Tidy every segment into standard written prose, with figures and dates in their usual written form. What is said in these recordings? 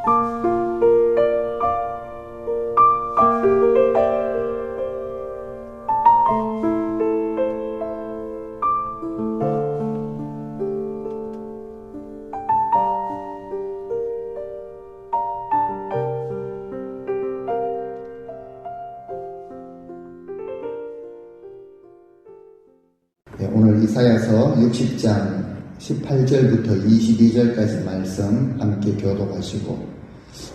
오늘 이사야서 60장 18절부터 22절까지 말씀 함께 교독하시고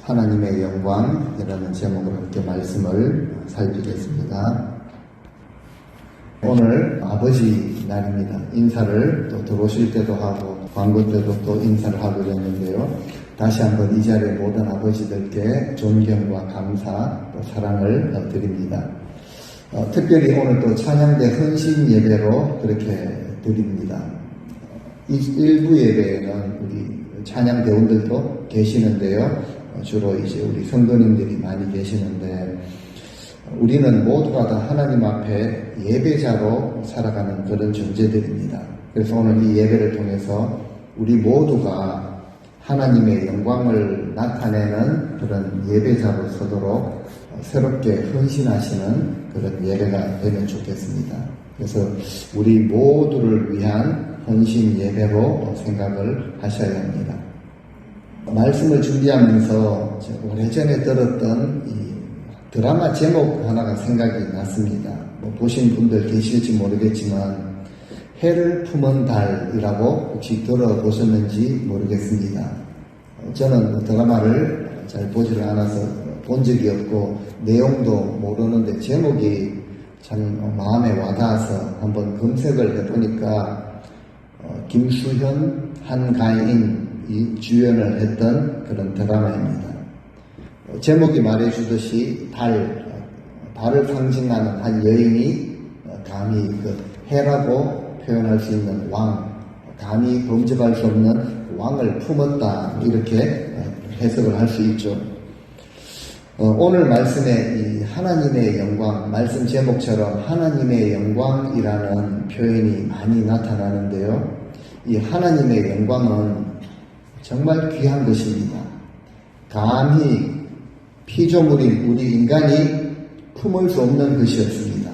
하나님의 영광이라는 제목으로 함께 말씀을 살피겠습니다. 오늘 아버지 날입니다. 인사를 또 들어오실 때도 하고 광고 때도 또 인사를 하고 그랬는데요. 다시 한번 이 자리에 모든 아버지들께 존경과 감사 또 사랑을 드립니다. 특별히 오늘 또 찬양대 헌신 예배로 그렇게 드립니다. 일부 예배에는 우리 찬양대원들도 계시는데요. 주로 이제 우리 성도님들이 많이 계시는데 우리는 모두가 다 하나님 앞에 예배자로 살아가는 그런 존재들입니다. 그래서 오늘 이 예배를 통해서 우리 모두가 하나님의 영광을 나타내는 그런 예배자로 서도록 새롭게 헌신하시는 그런 예배가 되면 좋겠습니다. 그래서 우리 모두를 위한 헌신 예배로 생각을 하셔야 합니다. 말씀을 준비하면서 오래전에 들었던 이 드라마 제목 하나가 생각이 났습니다. 보신 분들 계실지 모르겠지만 해를 품은 달이라고 혹시 들어보셨는지 모르겠습니다. 저는 드라마를 잘 보지를 않아서 본 적이 없고 내용도 모르는데 제목이 참 마음에 와닿아서 한번 검색을 해보니까 김수현, 한가인이 주연을 했던 그런 드라마입니다. 제목이 말해주듯이 달을 상징하는 한 여인이 감히 그 해라고 표현할 수 있는 왕, 감히 범접할 수 없는 왕을 품었다 이렇게 해석을 할 수 있죠. 오늘 말씀에 이 하나님의 영광, 말씀 제목처럼 하나님의 영광이라는 표현이 많이 나타나는데요. 이 하나님의 영광은 정말 귀한 것입니다. 감히 피조물인 우리 인간이 품을 수 없는 것이었습니다.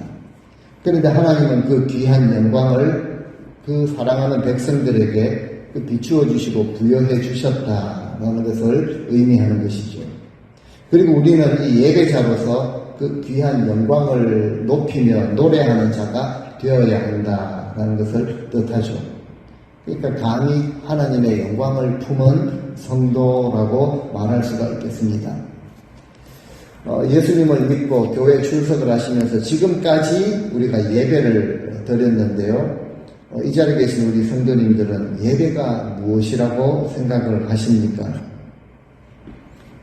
그런데 하나님은 그 귀한 영광을 그 사랑하는 백성들에게 비추어 주시고 부여해 주셨다는 것을 의미하는 것이죠. 그리고 우리는 이 예배자로서 그 귀한 영광을 높이며 노래하는 자가 되어야 한다는 것을 뜻하죠. 그러니까 감히 하나님의 영광을 품은 성도라고 말할 수가 있겠습니다. 예수님을 믿고 교회에 출석을 하시면서 지금까지 우리가 예배를 드렸는데요. 이 자리에 계신 우리 성도님들은 예배가 무엇이라고 생각을 하십니까?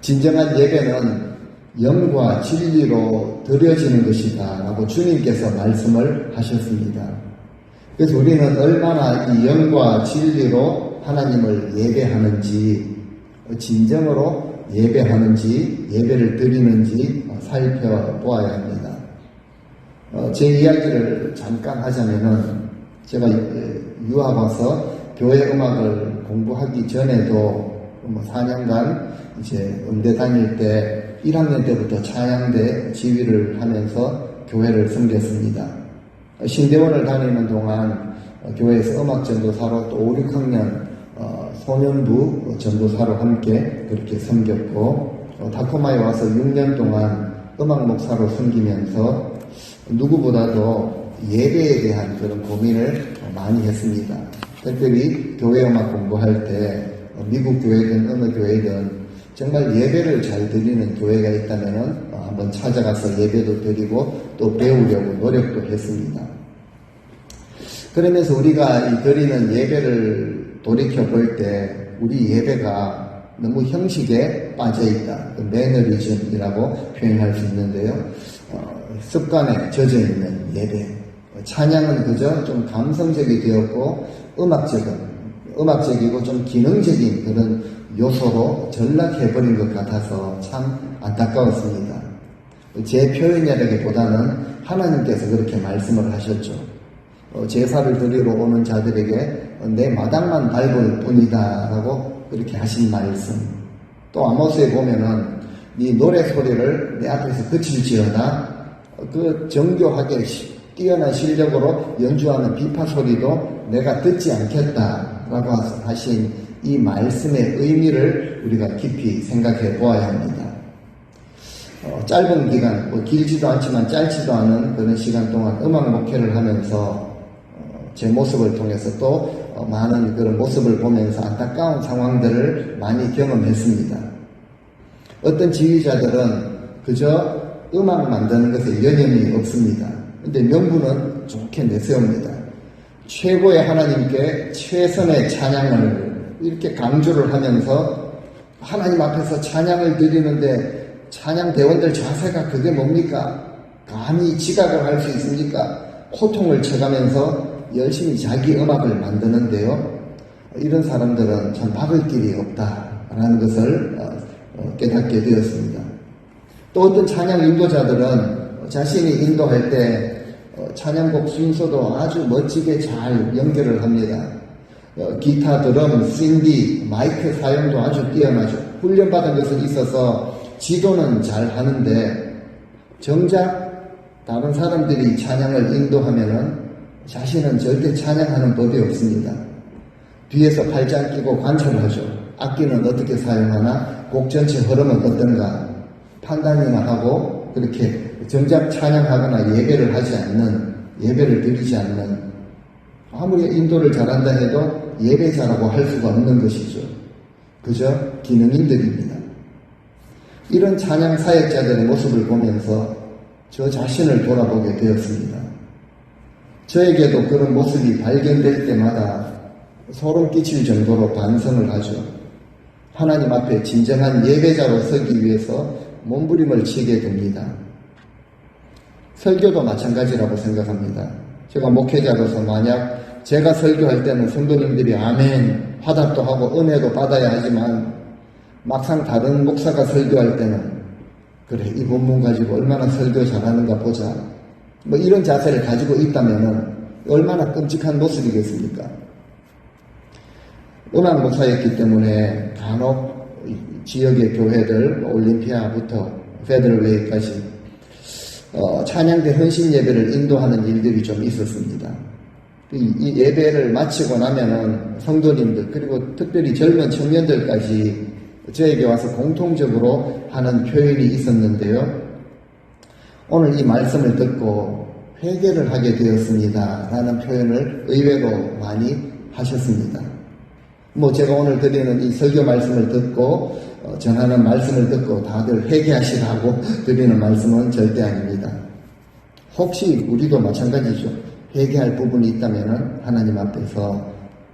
진정한 예배는 영과 진리로 드려지는 것이다 라고 주님께서 말씀을 하셨습니다. 그래서 우리는 얼마나 이 영과 진리로 하나님을 예배하는지, 진정으로 예배하는지, 예배를 드리는지 살펴보아야 합니다. 제 이야기를 잠깐 하자면은 제가 유학 와서 교회 음악을 공부하기 전에도 4년간 이제 음대 다닐 때 1학년 때부터 찬양대 지휘를 하면서 교회를 섬겼습니다. 신대원을 다니는 동안 교회에서 음악 전도사로 또 5, 6학년 소년부 전도사로 함께 그렇게 섬겼고 다코마에 와서 6년 동안 음악 목사로 섬기면서 누구보다도 예배에 대한 그런 고민을 많이 했습니다. 특별히 교회 음악 공부할 때 미국 교회든 어느 교회든 정말 예배를 잘 드리는 교회가 있다면 한번 찾아가서 예배도 드리고 또 배우려고 노력도 했습니다. 그러면서 우리가 이 드리는 예배를 돌이켜 볼 때 우리 예배가 너무 형식에 빠져있다. 매너리즘이라고 표현할 수 있는데요. 습관에 젖어있는 예배. 찬양은 그저 좀 감성적이 되었고 음악적이고 좀 기능적인 그런 요소로 전락해버린 것 같아서 참 안타까웠습니다. 제 표현이라기보다는 하나님께서 그렇게 말씀을 하셨죠. 제사를 드리러 오는 자들에게 내 마당만 밟을 뿐이다 라고 그렇게 하신 말씀. 또 아모스에 보면은 네 노래 소리를 내 앞에서 그칠지어다. 그 정교하게 뛰어난 실력으로 연주하는 비파 소리도 내가 듣지 않겠다라고 하신 이 말씀의 의미를 우리가 깊이 생각해 보아야 합니다. 짧은 기간, 뭐 길지도 않지만 짧지도 않은 그런 시간 동안 음악 목회를 하면서 제 모습을 통해서 또 많은 그런 모습을 보면서 안타까운 상황들을 많이 경험했습니다. 어떤 지휘자들은 그저 음악 만드는 것에 여념이 없습니다. 근데 명분은 좋게 내세웁니다. 최고의 하나님께 최선의 찬양을 이렇게 강조를 하면서 하나님 앞에서 찬양을 드리는데 찬양 대원들 자세가 그게 뭡니까? 감히 지각을 할 수 있습니까? 고통을 쳐가면서 열심히 자기 음악을 만드는데요. 이런 사람들은 참 박을 길이 없다라는 것을 깨닫게 되었습니다. 또 어떤 찬양 인도자들은 자신이 인도할 때 찬양곡 순서도 아주 멋지게 잘 연결을 합니다. 기타, 드럼, 신디, 마이크 사용도 아주 뛰어나죠. 훈련받은 것은 있어서 지도는 잘 하는데 정작 다른 사람들이 찬양을 인도하면은 자신은 절대 찬양하는 법이 없습니다. 뒤에서 팔짱 끼고 관찰하죠. 악기는 어떻게 사용하나, 곡 전체 흐름은 어떤가 판단이나 하고 그렇게 정작 찬양하거나 예배를 하지 않는, 예배를 드리지 않는, 아무리 인도를 잘한다 해도 예배자라고 할 수가 없는 것이죠. 그저 기능인들입니다. 이런 찬양 사역자들의 모습을 보면서 저 자신을 돌아보게 되었습니다. 저에게도 그런 모습이 발견될 때마다 소름 끼칠 정도로 반성을 하죠. 하나님 앞에 진정한 예배자로 서기 위해서 몸부림을 치게 됩니다. 설교도 마찬가지라고 생각합니다. 제가 목회자로서 만약 제가 설교할 때는 성도님들이 아멘 화답도 하고 은혜도 받아야 하지만 막상 다른 목사가 설교할 때는 그래 이 본문 가지고 얼마나 설교 잘하는가 보자 뭐 이런 자세를 가지고 있다면 얼마나 끔찍한 모습이겠습니까? 음악 목사였기 때문에 간혹 지역의 교회들 올림피아부터 페더럴웨이까지 찬양대 헌신 예배를 인도하는 일들이 좀 있었습니다. 이 예배를 마치고 나면은 성도님들 그리고 특별히 젊은 청년들까지 저에게 와서 공통적으로 하는 표현이 있었는데요. 오늘 이 말씀을 듣고 회개를 하게 되었습니다 라는 표현을 의외로 많이 하셨습니다. 뭐 제가 오늘 드리는 이 설교 말씀을 듣고 전하는 말씀을 듣고 다들 회개하시라고 드리는 말씀은 절대 아닙니다. 혹시 우리도 마찬가지죠. 회개할 부분이 있다면 하나님 앞에서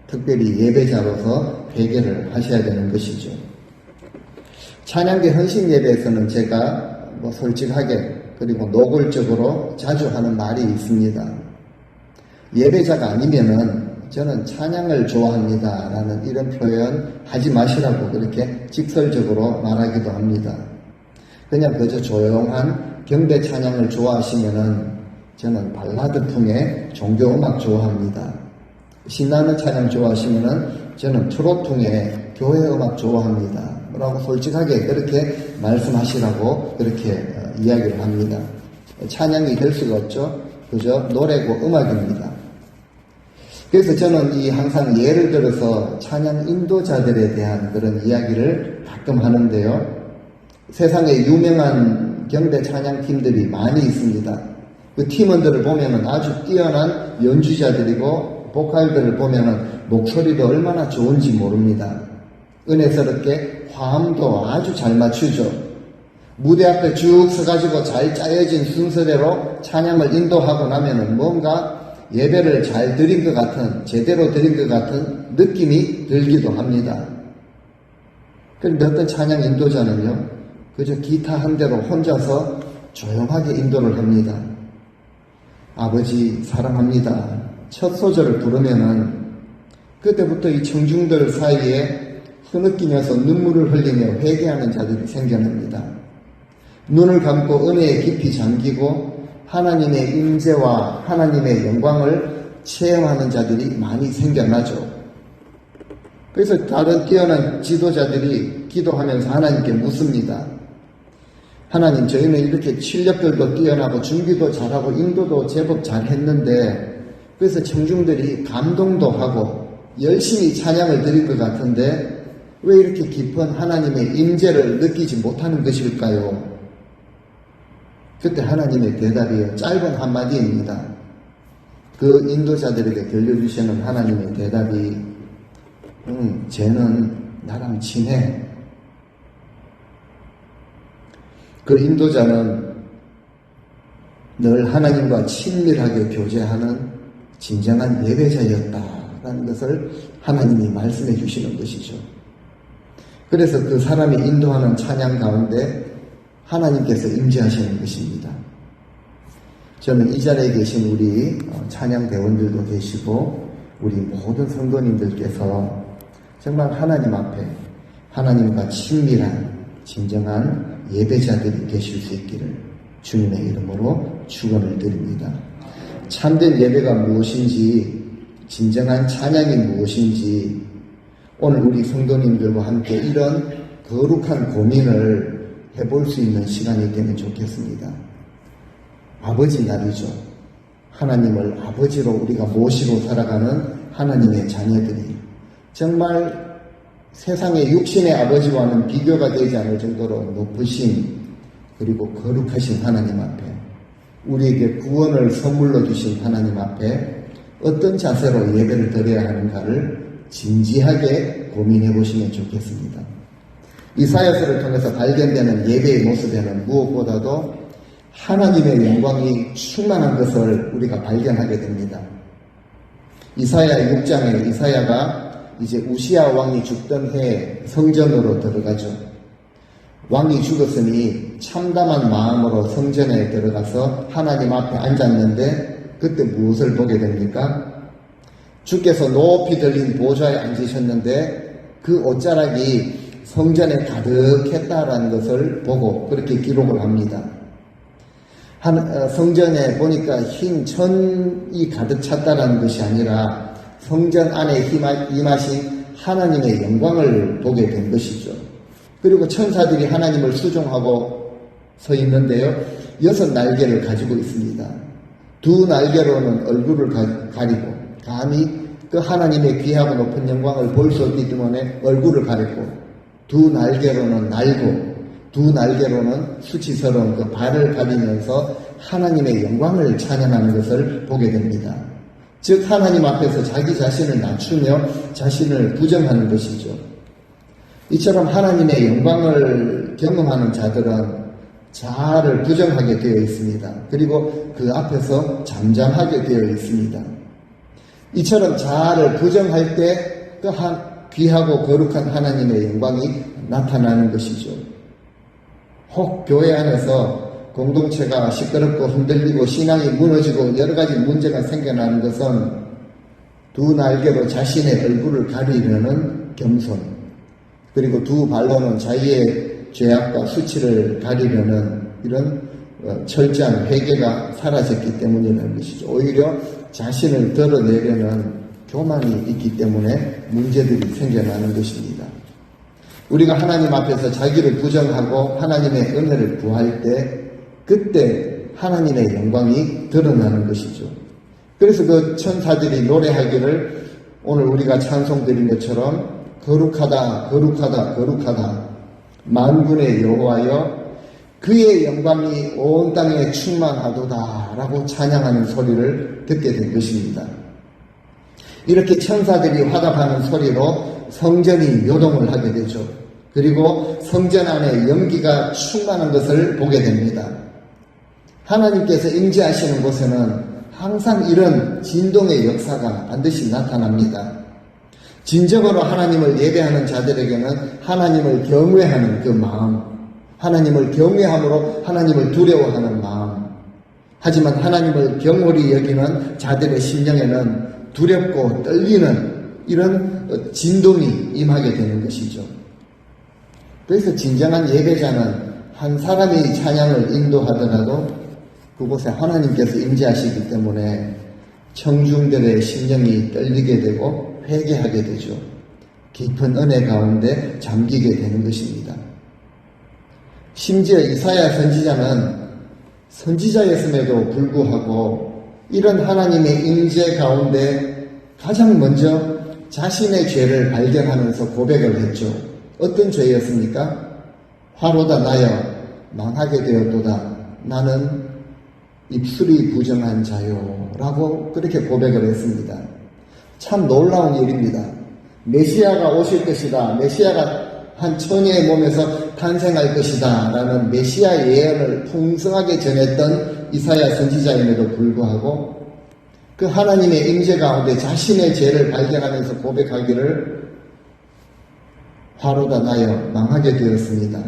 특별히 예배자로서 회개를 하셔야 되는 것이죠. 찬양대 헌신 예배에서는 제가 뭐 솔직하게 그리고 노골적으로 자주 하는 말이 있습니다. 예배자가 아니면은 저는 찬양을 좋아합니다 라는 이런 표현 하지 마시라고 그렇게 직설적으로 말하기도 합니다. 그냥 그저 조용한 경배 찬양을 좋아하시면은 저는 발라드풍의 종교음악 좋아합니다. 신나는 찬양 좋아하시면은 저는 트로트풍의 교회음악 좋아합니다 라고 솔직하게 그렇게 말씀하시라고 그렇게 이야기를 합니다. 찬양이 될 수가 없죠. 그저 노래고 음악입니다. 그래서 저는 항상 예를 들어서 찬양 인도자들에 대한 그런 이야기를 가끔 하는데요. 세상에 유명한 경배 찬양 팀들이 많이 있습니다. 그 팀원들을 보면은 아주 뛰어난 연주자들이고 보컬들을 보면은 목소리도 얼마나 좋은지 모릅니다. 은혜스럽게 화음도 아주 잘 맞추죠. 무대 앞에 쭉 서가지고 잘 짜여진 순서대로 찬양을 인도하고 나면은 뭔가 예배를 잘 드린 것 같은, 제대로 드린 것 같은 느낌이 들기도 합니다. 그런데 어떤 찬양 인도자는요, 그저 기타 한 대로 혼자서 조용하게 인도를 합니다. 아버지 사랑합니다. 첫 소절을 부르면은 그때부터 이 청중들 사이에 흐느끼면서 눈물을 흘리며 회개하는 자들이 생겨납니다. 눈을 감고 은혜에 깊이 잠기고 하나님의 임재와 하나님의 영광을 체험하는 자들이 많이 생겨나죠. 그래서 다른 뛰어난 지도자들이 기도하면서 하나님께 묻습니다. 하나님, 저희는 이렇게 실력들도 뛰어나고 준비도 잘하고 인도도 제법 잘했는데, 그래서 청중들이 감동도 하고 열심히 찬양을 드릴 것 같은데 왜 이렇게 깊은 하나님의 임재를 느끼지 못하는 것일까요? 그때 하나님의 대답이요, 짧은 한마디입니다. 그 인도자들에게 들려주시는 하나님의 대답이 쟤는 나랑 친해. 그 인도자는 늘 하나님과 친밀하게 교제하는 진정한 예배자였다라는 것을 하나님이 말씀해 주시는 것이죠. 그래서 그 사람이 인도하는 찬양 가운데 하나님께서 임재하시는 것입니다. 저는 이 자리에 계신 우리 찬양 대원들도 계시고 우리 모든 성도님들께서 정말 하나님 앞에 하나님과 친밀한 진정한 예배자들이 계실 수 있기를 주님의 이름으로 축원을 드립니다. 참된 예배가 무엇인지, 진정한 찬양이 무엇인지 오늘 우리 성도님들과 함께 이런 거룩한 고민을 해볼 수 있는 시간이 되면 좋겠습니다. 아버지 날이죠. 하나님을 아버지로 우리가 모시고 살아가는 하나님의 자녀들이 정말 세상의 육신의 아버지와는 비교가 되지 않을 정도로 높으신 그리고 거룩하신 하나님 앞에, 우리에게 구원을 선물로 주신 하나님 앞에 어떤 자세로 예배를 드려야 하는가를 진지하게 고민해 보시면 좋겠습니다. 이사야서를 통해서 발견되는 예배의 모습에는 무엇보다도 하나님의 영광이 충만한 것을 우리가 발견하게 됩니다. 이사야 6장에 이사야가 이제 우시야 왕이 죽던 해에 성전으로 들어가죠. 왕이 죽었으니 참담한 마음으로 성전에 들어가서 하나님 앞에 앉았는데 그때 무엇을 보게 됩니까? 주께서 높이 들린 보좌에 앉으셨는데 그 옷자락이 성전에 가득했다라는 것을 보고 그렇게 기록을 합니다. 성전에 보니까 흰 천이 가득 찼다라는 것이 아니라 성전 안에 임하신 하나님의 영광을 보게 된 것이죠. 그리고 천사들이 하나님을 수종하고 서 있는데요, 6날개를 가지고 있습니다. 2날개로는 얼굴을 가리고 감히 그 하나님의 귀하고 높은 영광을 볼 수 없기 때문에 얼굴을 가리고, 2날개로는 날고 2날개로는 수치스러운 그 발을 가리면서 하나님의 영광을 찬양하는 것을 보게 됩니다. 즉 하나님 앞에서 자기 자신을 낮추며 자신을 부정하는 것이죠. 이처럼 하나님의 영광을 경험하는 자들은 자아를 부정하게 되어 있습니다. 그리고 그 앞에서 잠잠하게 되어 있습니다. 이처럼 자아를 부정할 때 그 귀하고 거룩한 하나님의 영광이 나타나는 것이죠. 혹 교회 안에서 공동체가 시끄럽고 흔들리고 신앙이 무너지고 여러 가지 문제가 생겨나는 것은 2날개로 자신의 얼굴을 가리려는 겸손, 그리고 2발로는 자기의 죄악과 수치를 가리려는 이런 철저한 회개가 사라졌기 때문이라는 것이죠. 오히려 자신을 드러내려는 교만이 있기 때문에 문제들이 생겨나는 것입니다. 우리가 하나님 앞에서 자기를 부정하고 하나님의 은혜를 구할 때 그때 하나님의 영광이 드러나는 것이죠. 그래서 그 천사들이 노래하기를 오늘 우리가 찬송 드린 것처럼 거룩하다 거룩하다 거룩하다 만군의 여호와여 그의 영광이 온 땅에 충만하도다 라고 찬양하는 소리를 듣게 된 것입니다. 이렇게 천사들이 화답하는 소리로 성전이 요동을 하게 되죠. 그리고 성전 안에 연기가 충만한 것을 보게 됩니다. 하나님께서 임재하시는 곳에는 항상 이런 진동의 역사가 반드시 나타납니다. 진정으로 하나님을 예배하는 자들에게는 하나님을 경외하는 그 마음, 하나님을 경외함으로 하나님을 두려워하는 마음, 하지만 하나님을 경홀히 여기는 자들의 심령에는 두렵고 떨리는 이런 진동이 임하게 되는 것이죠. 그래서 진정한 예배자는 한 사람이 찬양을 인도하더라도 그곳에 하나님께서 임재하시기 때문에 청중들의 심령이 떨리게 되고 회개하게 되죠. 깊은 은혜 가운데 잠기게 되는 것입니다. 심지어 이사야 선지자는 선지자였음에도 불구하고 이런 하나님의 임재 가운데 가장 먼저 자신의 죄를 발견하면서 고백을 했죠. 어떤 죄였습니까? 화로다 나여 망하게 되었도다. 나는 입술이 부정한 자요. 라고 그렇게 고백을 했습니다. 참 놀라운 일입니다. 메시아가 오실 것이다. 메시아가 한 처녀의 몸에서 탄생할 것이다. 라는 메시아 예언을 풍성하게 전했던 이사야 선지자임에도 불구하고 그 하나님의 임재 가운데 자신의 죄를 발견하면서 고백하기를 화로다 나여 망하게 되었습니다.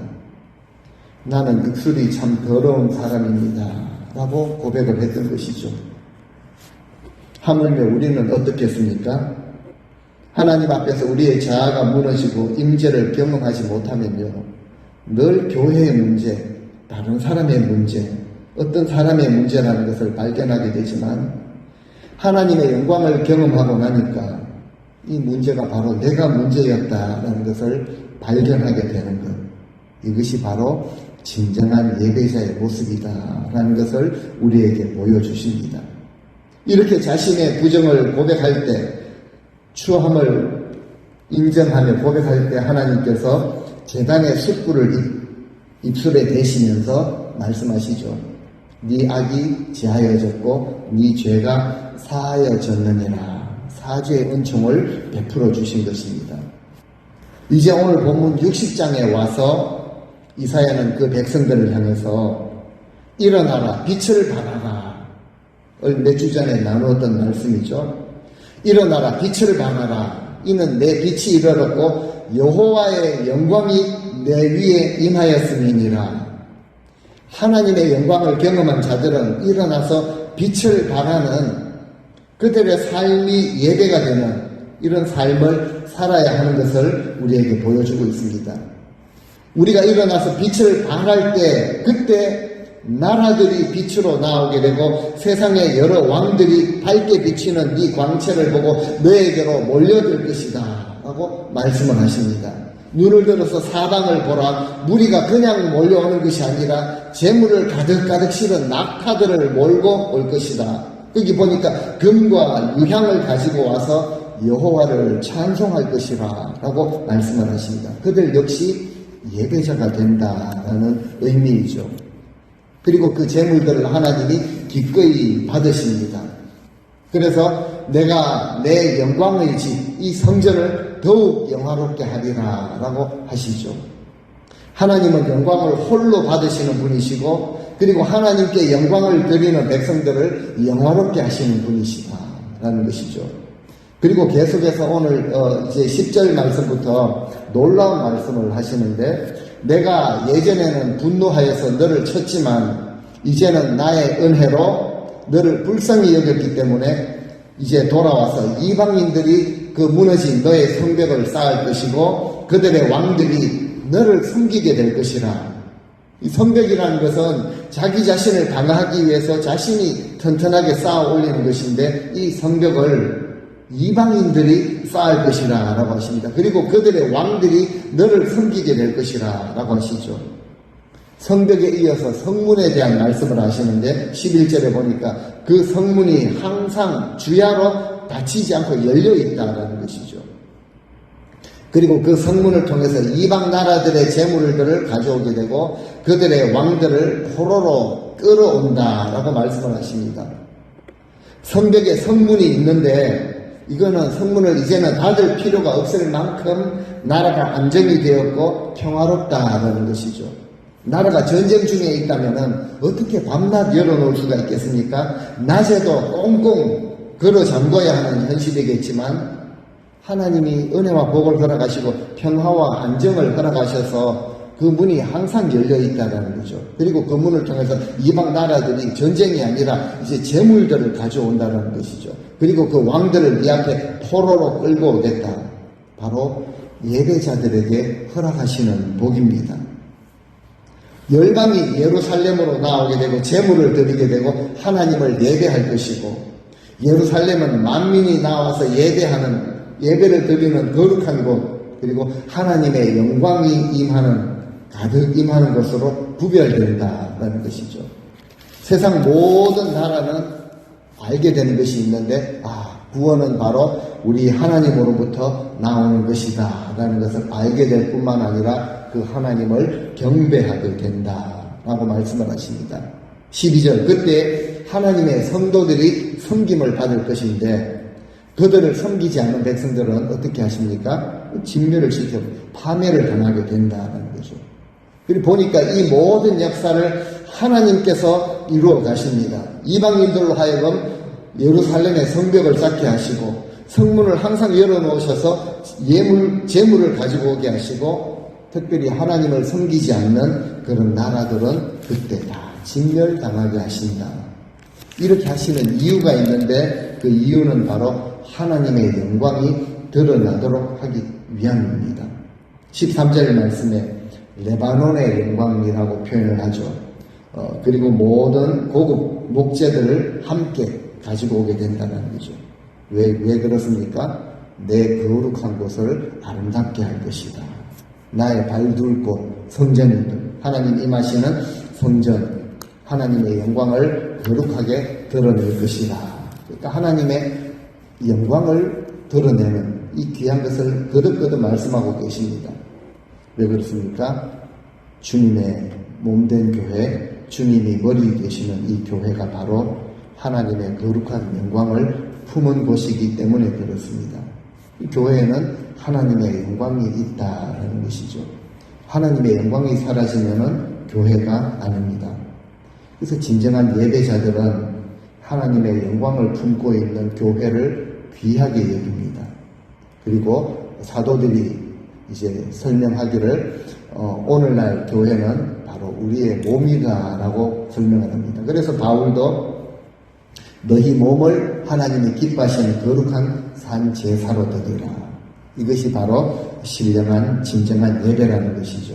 나는 입술이 참 더러운 사람입니다. 라고 고백을 했던 것이죠. 하물며 우리는 어떻겠습니까? 하나님 앞에서 우리의 자아가 무너지고 임재를 경험하지 못하면요, 늘 교회의 문제, 다른 사람의 문제, 어떤 사람의 문제라는 것을 발견하게 되지만 하나님의 영광을 경험하고 나니까 이 문제가 바로 내가 문제였다라는 것을 발견하게 되는 것, 이것이 바로 진정한 예배자의 모습이다라는 것을 우리에게 보여주십니다. 이렇게 자신의 부정을 고백할 때, 추함을 인정하며 고백할 때 하나님께서 제단의 숯불을 입술에 대시면서 말씀하시죠. 네 악이 제하여졌고 네 죄가 사하여졌느니라. 사죄의 은총을 베풀어 주신 것입니다. 이제 오늘 본문 60장에 와서 이사야는 그 백성들을 향해서 일어나라, 빛을 발하라. 몇 주 전에 나누었던 말씀이죠. 일어나라, 빛을 발하라. 이는 내 빛이 이르렀고 여호와의 영광이 내 위에 임하였음이니라. 하나님의 영광을 경험한 자들은 일어나서 빛을 발하는 그들의 삶이 예배가 되는 이런 삶을 살아야 하는 것을 우리에게 보여주고 있습니다. 우리가 일어나서 빛을 발할 때 그때 나라들이 빛으로 나오게 되고 세상의 여러 왕들이 밝게 비치는 네 광채를 보고 너에게로 몰려들 것이다 라고 말씀을 하십니다. 눈을 들어서 사방을 보라. 무리가 그냥 몰려오는 것이 아니라 재물을 가득가득 실은 낙타들을 몰고 올 것이다. 여기 보니까 금과 유향을 가지고 와서 여호와를 찬송할 것이라 라고 말씀을 하십니다. 그들 역시 예배자가 된다라는 의미이죠. 그리고 그 재물들을 하나님이 기꺼이 받으십니다. 그래서 내가 내 영광의 집, 이 성전을 더욱 영화롭게 하리라 라고 하시죠. 하나님은 영광을 홀로 받으시는 분이시고 그리고 하나님께 영광을 드리는 백성들을 영화롭게 하시는 분이시다라는 것이죠. 그리고 계속해서 오늘 이제 10절 말씀부터 놀라운 말씀을 하시는데 내가 예전에는 분노하여서 너를 쳤지만 이제는 나의 은혜로 너를 불쌍히 여겼기 때문에 이제 돌아와서 이방인들이 그 무너진 너의 성벽을 쌓을 것이고 그들의 왕들이 너를 섬기게 될 것이라. 이 성벽이라는 것은 자기 자신을 방어하기 위해서 자신이 튼튼하게 쌓아 올리는 것인데 이 성벽을 이방인들이 쌓을 것이라 라고 하십니다. 그리고 그들의 왕들이 너를 섬기게 될 것이라 라고 하시죠. 성벽에 이어서 성문에 대한 말씀을 하시는데 11절에 보니까 그 성문이 항상 주야로 닫히지 않고 열려 있다라는 것이죠. 그리고 그 성문을 통해서 이방 나라들의 재물들을 가져오게 되고 그들의 왕들을 포로로 끌어온다라고 말씀을 하십니다. 성벽에 성문이 있는데 이거는 성문을 이제는 닫을 필요가 없을 만큼 나라가 안정이 되었고 평화롭다라는 것이죠. 나라가 전쟁 중에 있다면 어떻게 밤낮 열어놓을 수가 있겠습니까? 낮에도 꽁꽁 걸어 잠궈야 하는 현실이겠지만 하나님이 은혜와 복을 허락하시고 평화와 안정을 허락하셔서 그 문이 항상 열려있다는 거죠. 그리고 그 문을 통해서 이방 나라들이 전쟁이 아니라 이제 재물들을 가져온다는 것이죠. 그리고 그 왕들을 이 앞에 포로로 끌고 오겠다. 바로 예배자들에게 허락하시는 복입니다. 열방이 예루살렘으로 나오게 되고 재물을 드리게 되고 하나님을 예배할 것이고 예루살렘은 만민이 나와서 예배를 드리는 거룩한 곳, 그리고 하나님의 영광이 가득 임하는 것으로 구별된다라는 것이죠. 세상 모든 나라는 알게 되는 것이 있는데, 구원은 바로 우리 하나님으로부터 나오는 것이다 라는 것을 알게 될 뿐만 아니라 그 하나님을 경배하게 된다라고 말씀을 하십니다. 12절, 그때 하나님의 성도들이 섬김을 받을 것인데, 그들을 섬기지 않는 백성들은 어떻게 하십니까? 진멸을 시켜 파멸을 당하게 된다는 거죠. 그리고 보니까 이 모든 역사를 하나님께서 이루어 가십니다. 이방인들로 하여금 예루살렘의 성벽을 쌓게 하시고, 성문을 항상 열어놓으셔서 재물을 가지고 오게 하시고, 특별히 하나님을 섬기지 않는 그런 나라들은 그때 다 진멸당하게 하신다. 이렇게 하시는 이유가 있는데, 그 이유는 바로 하나님의 영광이 드러나도록 하기 위함입니다. 13절 말씀에 레바논의 영광이라고 표현을 하죠. 그리고 모든 고급 목재들을 함께 가지고 오게 된다는 거죠. 왜 그렇습니까? 내 거룩한 곳을 아름답게 할 것이다. 나의 발둘 곳, 성전이들, 하나님 임하시는 성전, 하나님의 영광을 거룩하게 드러낼 것이다. 그러니까 하나님의 영광을 드러내는 이 귀한 것을 거듭거듭 말씀하고 계십니다. 왜 그렇습니까? 주님의 몸된 교회, 주님이 머리 되시는 이 교회가 바로 하나님의 거룩한 영광을 품은 곳이기 때문에 그렇습니다. 이 교회에는 하나님의 영광이 있다는 것이죠. 하나님의 영광이 사라지면은 교회가 아닙니다. 그래서 진정한 예배자들은 하나님의 영광을 품고 있는 교회를 귀하게 여깁니다. 그리고 사도들이 이제 설명하기를 오늘날 교회는 바로 우리의 몸이다라고 설명을 합니다. 그래서 바울도 너희 몸을 하나님이 기뻐하시는 거룩한 산 제사로 드리라. 이것이 바로 신령한 진정한 예배라는 것이죠.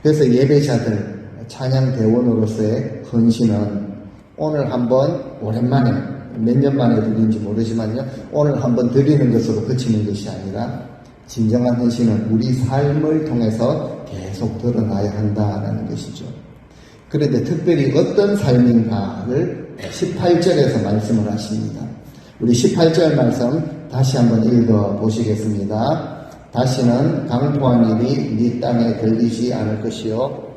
그래서 예배자들 찬양 대원으로서의 헌신은 오늘 한번 오랜만에 몇 년 만에 드리는지 모르지만요, 오늘 한번 드리는 것으로 그치는 것이 아니라 진정한 헌신은 우리 삶을 통해서 계속 드러나야 한다는 것이죠. 그런데 특별히 어떤 삶인가를 18절에서 말씀을 하십니다. 우리 18절 말씀 다시 한번 읽어 보시겠습니다. 다시는 강포한 일이 네 땅에 걸리지 않을 것이요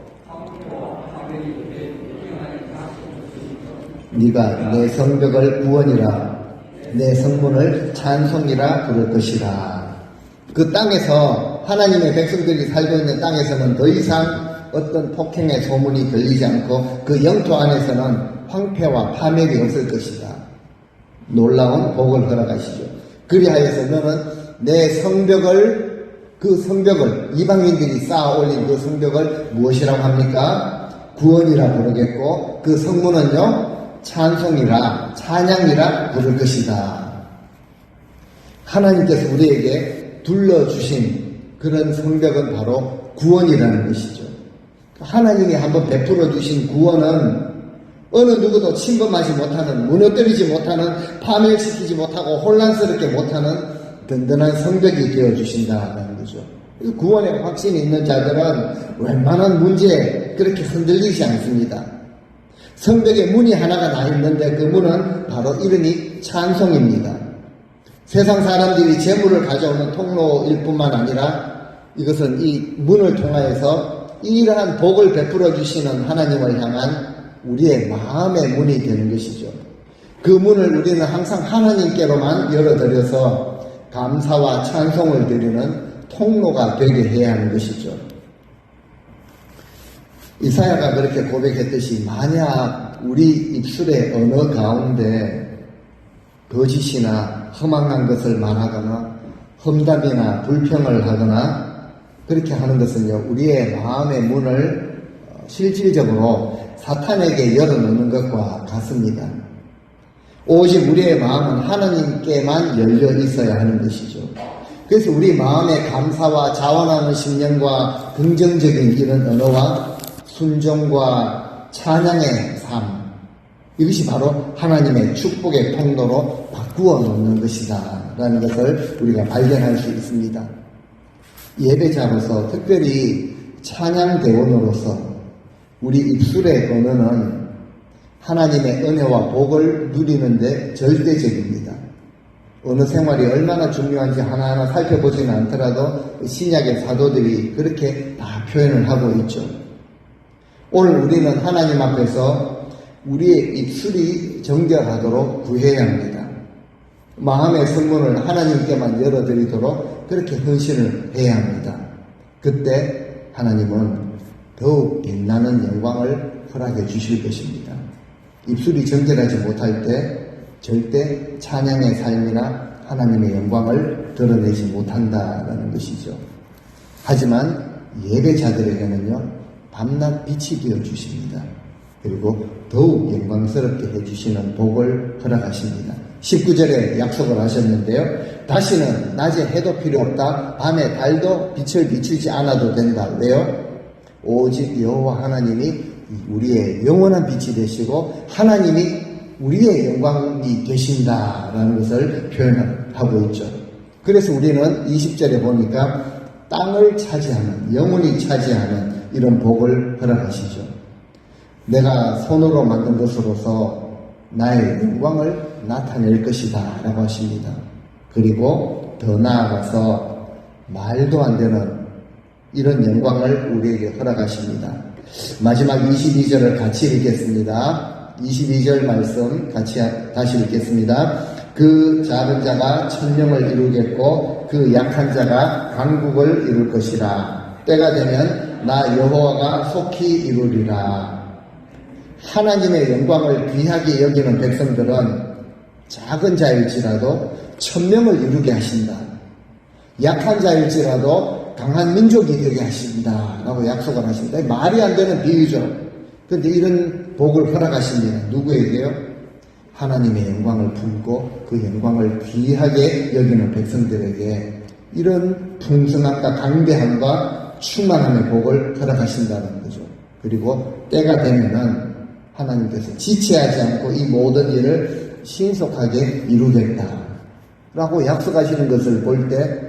네가 내 성벽을 구원이라 내 성문을 찬송이라 부를 것이라. 그 땅에서 하나님의 백성들이 살고 있는 땅에서는 더 이상 어떤 폭행의 소문이 들리지 않고 그 영토 안에서는 황폐와 파멸이 없을 것이다. 놀라운 복을 허락하시죠. 그리하여서 너는 내 성벽을, 그 성벽을, 이방인들이 쌓아 올린 그 성벽을 무엇이라고 합니까? 구원이라 부르겠고, 그 성문은요 찬송이라, 찬양이라 부를 것이다. 하나님께서 우리에게 둘러주신 그런 성벽은 바로 구원이라는 것이죠. 하나님이 한번 베풀어 주신 구원은 어느 누구도 침범하지 못하는, 무너뜨리지 못하는, 파멸시키지 못하고 혼란스럽게 못하는 든든한 성벽이 되어주신다는 거죠. 구원에 확신이 있는 자들은 웬만한 문제에 그렇게 흔들리지 않습니다. 성벽에 문이 하나가 나 있는데 그 문은 바로 이름이 찬송입니다. 세상 사람들이 재물을 가져오는 통로일 뿐만 아니라 이것은 이 문을 통하여서 이러한 복을 베풀어 주시는 하나님을 향한 우리의 마음의 문이 되는 것이죠. 그 문을 우리는 항상 하나님께로만 열어드려서 감사와 찬송을 드리는 통로가 되게 해야 하는 것이죠. 이사야가 그렇게 고백했듯이 만약 우리 입술의 언어 가운데 거짓이나 허망한 것을 말하거나 험담이나 불평을 하거나 그렇게 하는 것은요, 우리의 마음의 문을 실질적으로 사탄에게 열어놓는 것과 같습니다. 오직 우리의 마음은 하나님께만 열려 있어야 하는 것이죠. 그래서 우리 마음의 감사와 자원하는 심령과 긍정적인 이런 언어와 순종과 찬양의 삶, 이것이 바로 하나님의 축복의 통로로 바꾸어 놓는 것이다 라는 것을 우리가 발견할 수 있습니다. 예배자로서 특별히 찬양대원으로서 우리 입술의 언어는 하나님의 은혜와 복을 누리는데 절대적입니다. 어느 생활이 얼마나 중요한지 하나하나 살펴보지는 않더라도 신약의 사도들이 그렇게 다 표현을 하고 있죠. 오늘 우리는 하나님 앞에서 우리의 입술이 정결하도록 구해야 합니다. 마음의 선문을 하나님께만 열어드리도록 그렇게 헌신을 해야 합니다. 그때 하나님은 더욱 빛나는 영광을 허락해 주실 것입니다. 입술이 정결하지 못할 때 절대 찬양의 삶이나 하나님의 영광을 드러내지 못한다라는 것이죠. 하지만 예배자들에게는요, 밤낮 빛이 되어 주십니다. 그리고 더욱 영광스럽게 해주시는 복을 허락하십니다. 19절에 약속을 하셨는데요. 다시는 낮에 해도 필요 없다. 밤에 달도 빛을 비추지 않아도 된다. 왜요? 오직 여호와 하나님이 우리의 영원한 빛이 되시고 하나님이 우리의 영광이 되신다라는 것을 표현하고 있죠. 그래서 우리는 20절에 보니까 땅을 차지하는, 영원히 차지하는 이런 복을 허락하시죠. 내가 손으로 만든 것으로서 나의 영광을 나타낼 것이다 라고 하십니다. 그리고 더 나아가서 말도 안 되는 이런 영광을 우리에게 허락하십니다. 마지막 22절을 같이 읽겠습니다. 22절 말씀 같이 다시 읽겠습니다. 그 작은 자가 천명을 이루겠고 그 약한 자가 강국을 이룰 것이라. 때가 되면 나 여호와가 속히 이루리라. 하나님의 영광을 귀하게 여기는 백성들은 작은 자일지라도 천명을 이루게 하신다. 약한 자일지라도 강한 민족이 되게 하신다 라고 약속을 하십니다. 말이 안 되는 비유죠. 그런데 이런 복을 허락하십니다. 누구에게요? 하나님의 영광을 품고 그 영광을 귀하게 여기는 백성들에게 이런 풍성함과 강대함과 충만함의 복을 허락하신다는 거죠. 그리고 때가 되면은 하나님께서 지체하지 않고 이 모든 일을 신속하게 이루겠다 라고 약속하시는 것을 볼 때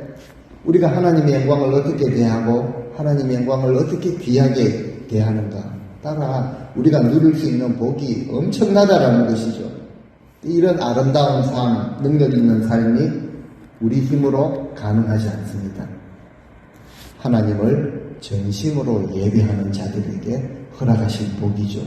우리가 하나님의 영광을 어떻게 대하고 하나님의 영광을 어떻게 귀하게 대하는가 따라 우리가 누릴 수 있는 복이 엄청나다라는 것이죠. 이런 아름다운 삶, 능력 있는 삶이 우리 힘으로 가능하지 않습니다. 하나님을 전심으로 예배하는 자들에게 허락하신 복이죠.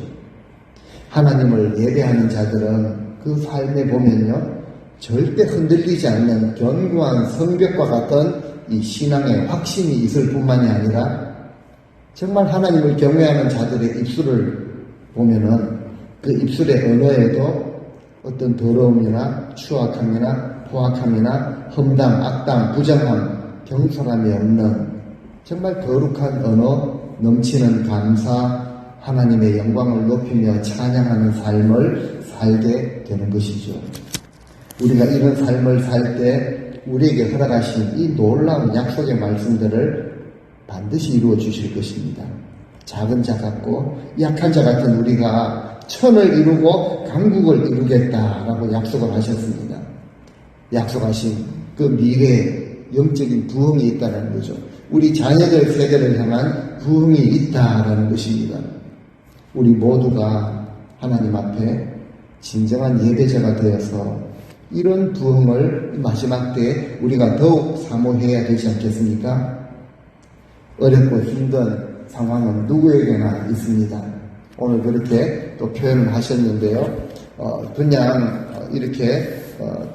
하나님을 예배하는 자들은 그 삶에 보면요, 절대 흔들리지 않는 견고한 성벽과 같은 이 신앙의 확신이 있을 뿐만이 아니라 정말 하나님을 경외하는 자들의 입술을 보면은 그 입술의 언어에도 어떤 더러움이나 추악함이나 포악함이나 험담, 악담, 부정함, 경솔함이 없는 정말 거룩한 언어, 넘치는 감사, 하나님의 영광을 높이며 찬양하는 삶을 살게 되는 것이죠. 우리가 이런 삶을 살 때 우리에게 허락하신 이 놀라운 약속의 말씀들을 반드시 이루어 주실 것입니다. 작은 자 같고 약한 자 같은 우리가 천을 이루고 강국을 이루겠다라고 약속을 하셨습니다. 약속하신 그 미래에 영적인 부흥이 있다는 거죠. 우리 자녀들 세대를 향한 부흥이 있다라는 것입니다. 우리 모두가 하나님 앞에 진정한 예배자가 되어서 이런 부흥을 마지막 때에 우리가 더욱 사모해야 되지 않겠습니까? 어렵고 힘든 상황은 누구에게나 있습니다. 오늘 그렇게 또 표현을 하셨는데요. 그냥 이렇게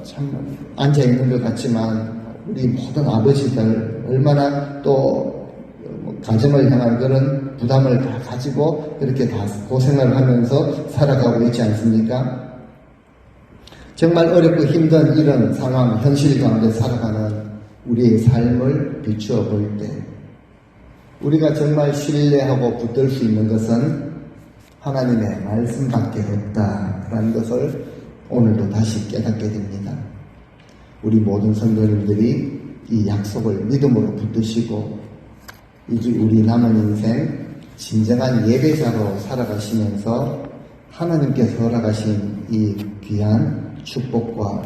참 앉아있는 것 같지만 우리 모든 아버지들 얼마나 또 가정을 향한 그런 부담을 다 가지고 그렇게 다 고생을 하면서 살아가고 있지 않습니까? 정말 어렵고 힘든 이런 상황, 현실 가운데 살아가는 우리의 삶을 비추어 볼 때 우리가 정말 신뢰하고 붙들 수 있는 것은 하나님의 말씀밖에 없다라는 것을 오늘도 다시 깨닫게 됩니다. 우리 모든 성도님들이 이 약속을 믿음으로 붙드시고 이제 우리 남은 인생 진정한 예배자로 살아가시면서 하나님께서 허락하신 이 귀한 축복과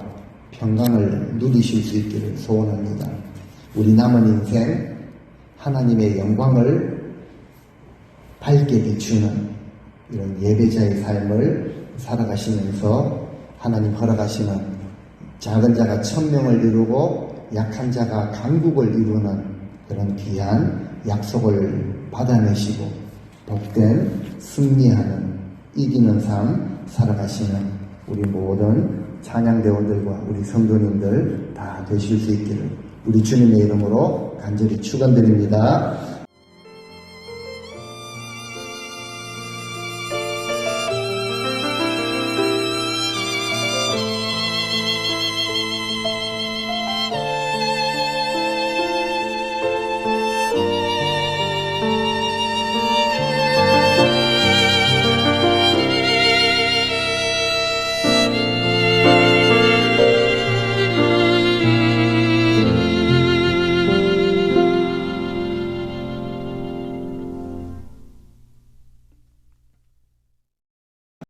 평강을 누리실 수 있기를 소원합니다. 우리 남은 인생 하나님의 영광을 밝게 비추는 이런 예배자의 삶을 살아가시면서 하나님 허락하시는 작은 자가 천명을 이루고 약한 자가 강국을 이루는 그런 귀한 약속을 받아내시고 복된 승리하는 이기는 삶 살아가시는 우리 모든 찬양대원들과 우리 성도님들 다 되실 수 있기를 우리 주님의 이름으로 간절히 축원드립니다.